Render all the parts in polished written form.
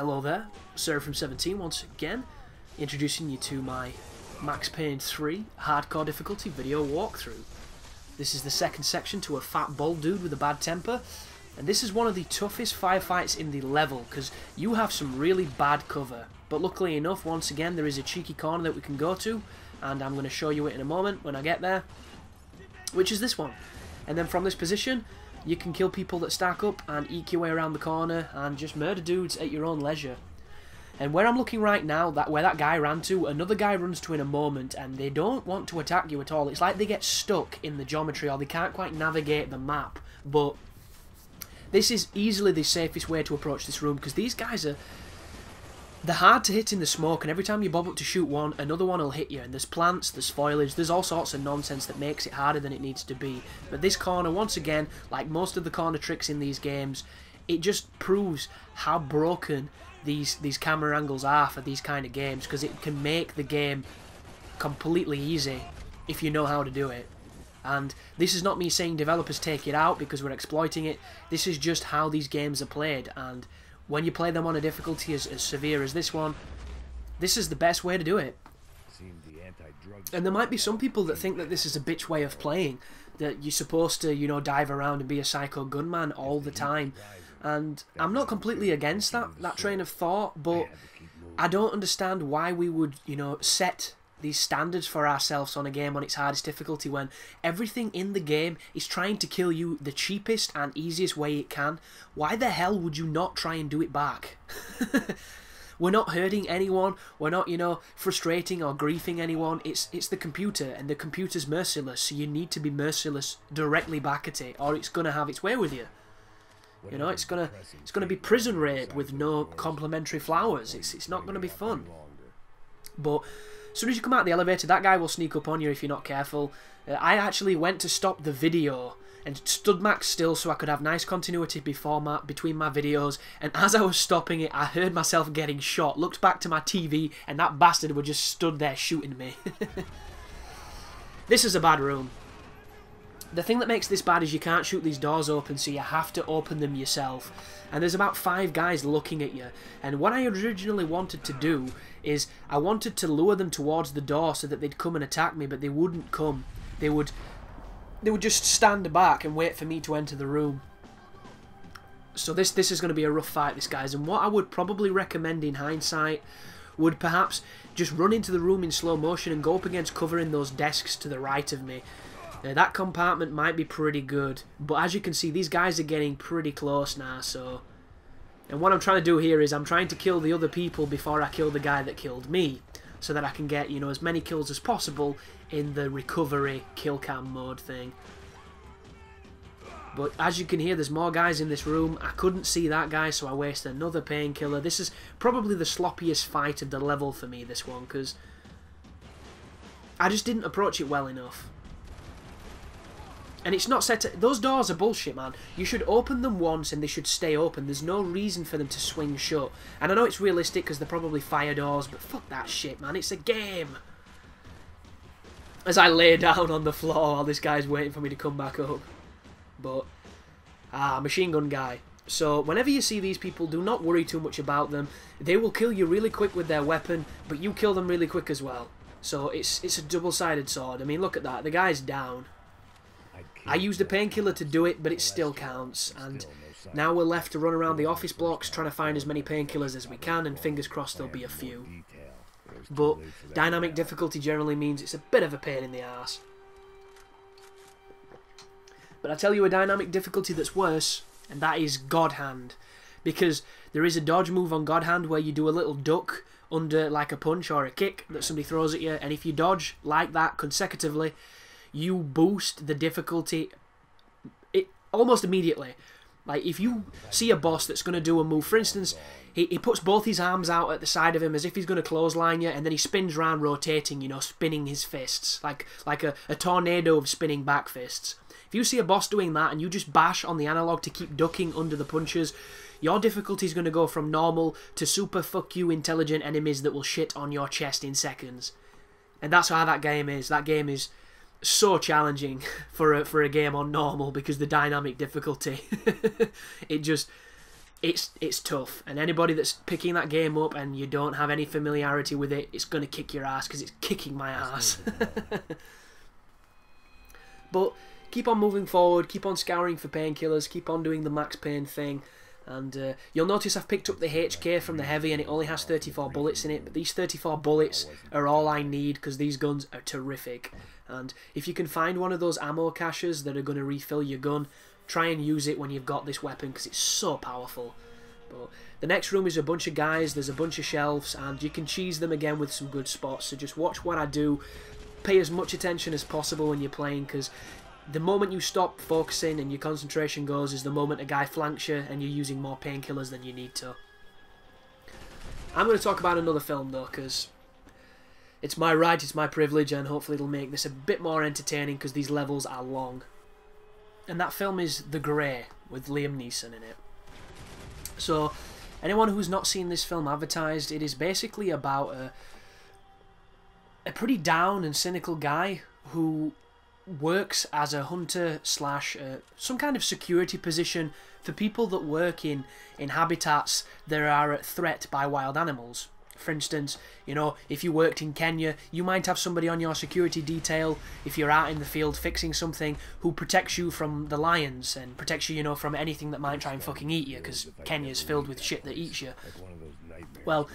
Hello there, Sarah from 17 once again, introducing you to my Max Payne 3 hardcore difficulty video walkthrough. This is the second section to a fat bald dude with a bad temper, and this is one of the toughest firefights in the level because you have some really bad cover. But luckily enough, once again, there is a cheeky corner that we can go to, and I'm going to show you it in a moment when I get there, which is this one. And then from this position, you can kill people that stack up and eke your way around the corner and just murder dudes at your own leisure. And where I'm looking right now, where that guy ran to, another guy runs to in a moment, and they don't want to attack you at all. It's like they get stuck in the geometry or they can't quite navigate the map. But this is easily the safest way to approach this room because these guys are... they're hard to hit in the smoke, and every time you bob up to shoot one, another one will hit you. And there's plants, there's foliage, there's all sorts of nonsense that makes it harder than it needs to be. But this corner, once again, like most of the corner tricks in these games, it just proves how broken these camera angles are for these kind of games, because it can make the game completely easy if you know how to do it. And this is not me saying developers take it out because we're exploiting it. This is just how these games are played, and when you play them on a difficulty as severe as this one, this is the best way to do it. And there might be some people that think that this is a bitch way of playing, that you're supposed to, you know, dive around and be a psycho gunman all the time. And I'm not completely against that train of thought, but I don't understand why we would, you know, set these standards for ourselves on a game on its hardest difficulty when everything in the game is trying to kill you the cheapest and easiest way it can. Why the hell would you not try and do it back? We're not hurting anyone, we're not, you know, frustrating or griefing anyone. It's the computer, and the computer's merciless, so you need to be merciless directly back at it, or it's gonna have its way with you. You know, it's gonna be prison rape with no complimentary flowers. It's not gonna be fun. But as soon as you come out of the elevator, that guy will sneak up on you if you're not careful. I actually went to stop the video and stood Max still so I could have nice continuity between my videos, and as I was stopping it, I heard myself getting shot, looked back to my TV, and that bastard was just stood there shooting me. This is a bad room. The thing that makes this bad is you can't shoot these doors open, so you have to open them yourself. And there's about 5 guys looking at you. And what I originally wanted to do is I wanted to lure them towards the door so that they'd come and attack me, but they wouldn't come. They would just stand back and wait for me to enter the room. So this is going to be a rough fight, this guys. And what I would probably recommend in hindsight would perhaps just run into the room in slow motion and go up against cover in those desks to the right of me. Now, that compartment might be pretty good, but as you can see, these guys are getting pretty close now, so... And what I'm trying to do here is I'm trying to kill the other people before I kill the guy that killed me, so that I can get, you know, as many kills as possible in the recovery kill cam mode thing. But as you can hear, there's more guys in this room. I couldn't see that guy, so I wasted another painkiller. This is probably the sloppiest fight of the level for me, this one, because I just didn't approach it well enough. And it's not set to... those doors are bullshit, man. You should open them once and they should stay open. There's no reason for them to swing shut. And I know it's realistic because they're probably fire doors, but fuck that shit, man. It's a game. As I lay down on the floor while this guy's waiting for me to come back up. But... machine gun guy. So, whenever you see these people, do not worry too much about them. They will kill you really quick with their weapon, but you kill them really quick as well. So, it's a double-sided sword. I mean, look at that. The guy's down. I used a painkiller to do it, but it still counts, and now we're left to run around the office blocks trying to find as many painkillers as we can, and fingers crossed there'll be a few. But dynamic difficulty generally means it's a bit of a pain in the arse. But I tell you a dynamic difficulty that's worse, and that is God Hand, because there is a dodge move on God Hand where you do a little duck under like a punch or a kick that somebody throws at you, and if you dodge like that consecutively, you boost the difficulty almost immediately. Like, if you see a boss that's going to do a move, for instance, he puts both his arms out at the side of him as if he's going to clothesline you, and then he spins around rotating, you know, spinning his fists, like a tornado of spinning back fists. If you see a boss doing that and you just bash on the analog to keep ducking under the punches, your difficulty is going to go from normal to super fuck you intelligent enemies that will shit on your chest in seconds. And that's how that game is. That game is so challenging for a game on normal because the dynamic difficulty it it's tough, and anybody that's picking that game up and you don't have any familiarity with it, it's going to kick your ass, because it's kicking my ass. But keep on moving forward, keep on scouring for painkillers, keep on doing the Max Payne thing, and you'll notice I've picked up the HK from the heavy, and it only has 34 bullets in it, but these 34 bullets are all I need, because these guns are terrific. And if you can find one of those ammo caches that are going to refill your gun, try and use it when you've got this weapon, because it's so powerful. But the next room is a bunch of guys, there's a bunch of shelves, and you can cheese them again with some good spots, so just watch what I do, pay as much attention as possible when you're playing, because the moment you stop focusing and your concentration goes is the moment a guy flanks you and you're using more painkillers than you need to. I'm going to talk about another film though, because it's my right, it's my privilege, and hopefully it'll make this a bit more entertaining, because these levels are long. And that film is The Grey, with Liam Neeson in it. So, anyone who's not seen this film advertised, it is basically about a pretty down and cynical guy who works as a hunter slash some kind of security position for people that work in habitats that are at threat by wild animals. For instance, you know, if you worked in Kenya, you might have somebody on your security detail, if you're out in the field fixing something, who protects you from the lions and protects you, you know, from anything that might try and fucking eat you, because Kenya's filled with shit that eats you. Well,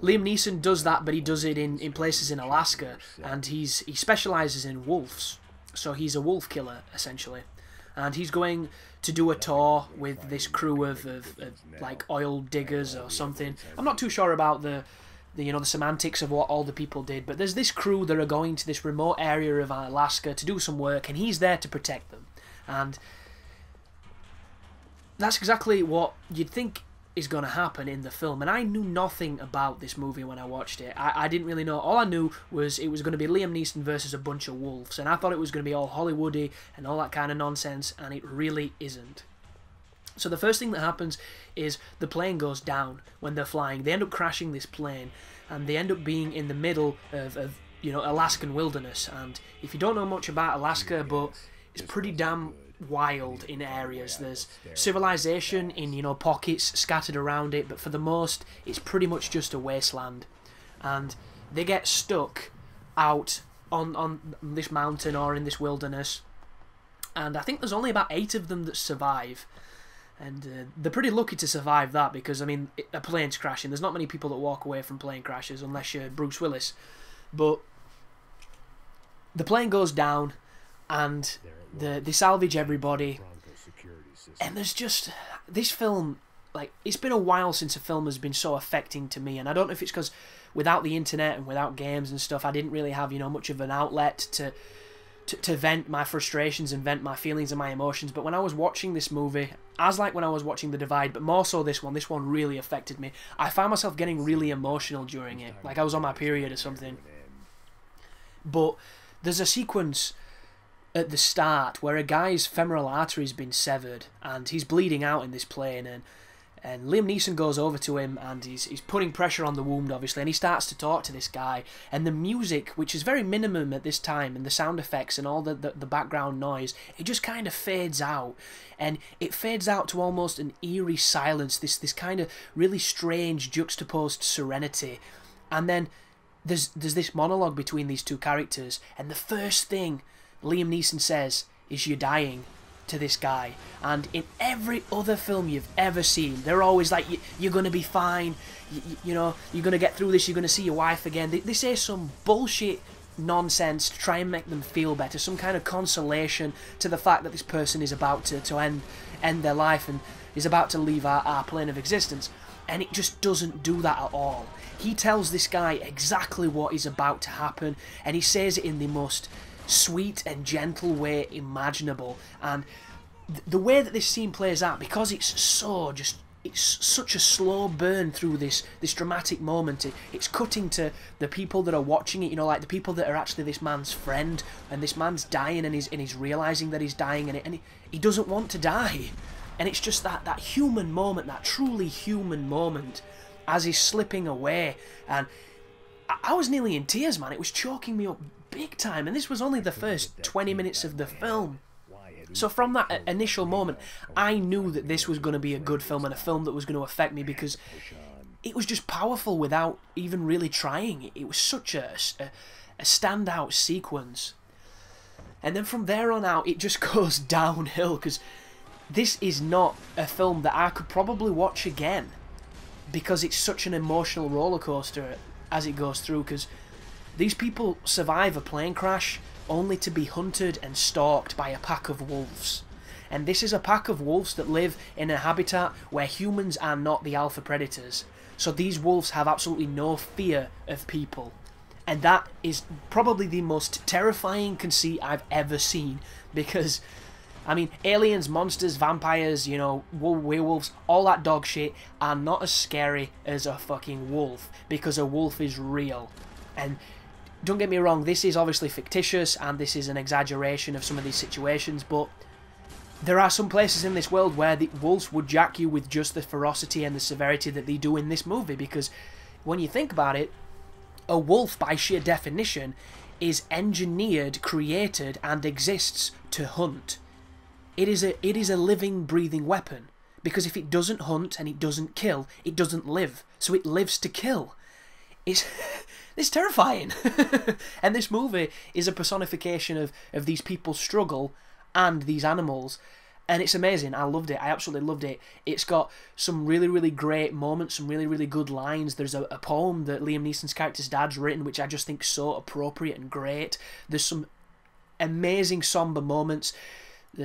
Liam Neeson does that, but he does it in places in Alaska, and he specialises in wolves. So he's a wolf killer, essentially. And he's going to do a tour with this crew of like oil diggers or something. I'm not too sure about the semantics of what all the people did, but there's this crew that are going to this remote area of Alaska to do some work, and he's there to protect them. And that's exactly what you'd think is going to happen in the film, and I knew nothing about this movie when I watched it. I didn't really know. All I knew was it was going to be Liam Neeson versus a bunch of wolves, and I thought it was going to be all Hollywoody and all that kind of nonsense, and it really isn't. So the first thing that happens is the plane goes down when they're flying. They end up crashing this plane, and they end up being in the middle of you know, Alaskan wilderness. And if you don't know much about Alaska, but it's pretty damn wild in areas. There's civilization in, you know, pockets scattered around it, but for the most it's pretty much just a wasteland. And they get stuck out on this mountain or in this wilderness, and I think there's only about 8 of them that survive, and they're pretty lucky to survive that, because I mean, a plane's crashing, there's not many people that walk away from plane crashes unless you're Bruce Willis. But the plane goes down and they salvage everybody, and there's just this film, like, it's been a while since a film has been so affecting to me, and I don't know if it's because without the internet and without games and stuff, I didn't really have, you know, much of an outlet to vent my frustrations and vent my feelings and my emotions. But when I was watching this movie, as like when I was watching The Divide, but more so this one really affected me. I found myself getting really emotional during it, like I was on my period or something. But there's a sequence at the start where a guy's femoral artery's been severed and he's bleeding out in this plane, and Liam Neeson goes over to him and he's putting pressure on the wound, obviously, and he starts to talk to this guy, and the music, which is very minimum at this time, and the sound effects and all the background noise, it just kind of fades out, and it fades out to almost an eerie silence, this kind of really strange juxtaposed serenity. And then there's this monologue between these two characters, and the first thing Liam Neeson says is, "You're dying," to this guy. And in every other film you've ever seen, they're always like, you're going to be fine, you know, you're going to get through this, you're going to see your wife again. They say some bullshit nonsense to try and make them feel better, some kind of consolation to the fact that this person is about to end their life and is about to leave our plane of existence. And it just doesn't do that at all. He tells this guy exactly what is about to happen, and he says it in the most sweet and gentle way imaginable. And the way that this scene plays out, because it's such a slow burn through this dramatic moment, it's cutting to the people that are watching it, you know, like the people that are actually this man's friend, and this man's dying, and he's realizing that he's dying, and he doesn't want to die, and it's just that human moment, that truly human moment as he's slipping away. And I was nearly in tears, man. It was choking me up big time, and this was only the first 20 minutes of the film. So from that initial moment, I knew that this was going to be a good film and a film that was going to affect me because it was just powerful without even really trying. It was such a standout sequence. And then from there on out, it just goes downhill because this is not a film that I could probably watch again because it's such an emotional roller coaster as it goes through, because these people survive a plane crash only to be hunted and stalked by a pack of wolves. And this is a pack of wolves that live in a habitat where humans are not the alpha predators. So these wolves have absolutely no fear of people. And that is probably the most terrifying conceit I've ever seen, because, I mean, aliens, monsters, vampires, you know, werewolves, all that dog shit are not as scary as a fucking wolf, because a wolf is real. And don't get me wrong, this is obviously fictitious and this is an exaggeration of some of these situations, but there are some places in this world where the wolves would jack you with just the ferocity and the severity that they do in this movie, because when you think about it, a wolf, by sheer definition, is engineered, created, and exists to hunt. It is a living, breathing weapon, because if it doesn't hunt and it doesn't kill, it doesn't live. So it lives to kill. It's terrifying. And this movie is a personification of these people's struggle and these animals. And it's amazing. I loved it. I absolutely loved it. It's got some really, really great moments, some really, really good lines. There's a poem that Liam Neeson's character's dad's written, which I just think is so appropriate and great. There's some amazing somber moments.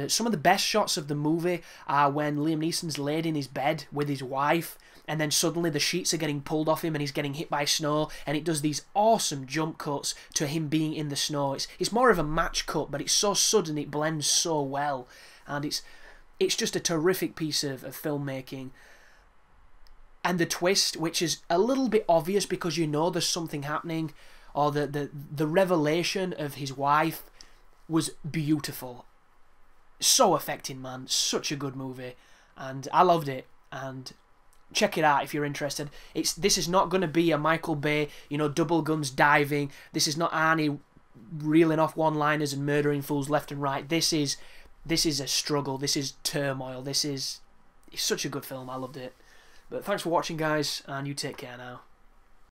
Some of the best shots of the movie are when Liam Neeson's laid in his bed with his wife, and then suddenly the sheets are getting pulled off him and he's getting hit by snow, and it does these awesome jump cuts to him being in the snow. It's more of a match cut, but it's so sudden, it blends so well. And it's just a terrific piece of filmmaking. And the twist, which is a little bit obvious because you know there's something happening, or the revelation of his wife, was beautiful. So affecting, man. Such a good movie. And I loved it. And check it out if you're interested. This is not going to be a Michael Bay, you know, double guns diving. This is not Arnie reeling off one-liners and murdering fools left and right. This is a struggle. This is turmoil. It's such a good film. I loved it. But thanks for watching, guys, and you take care now.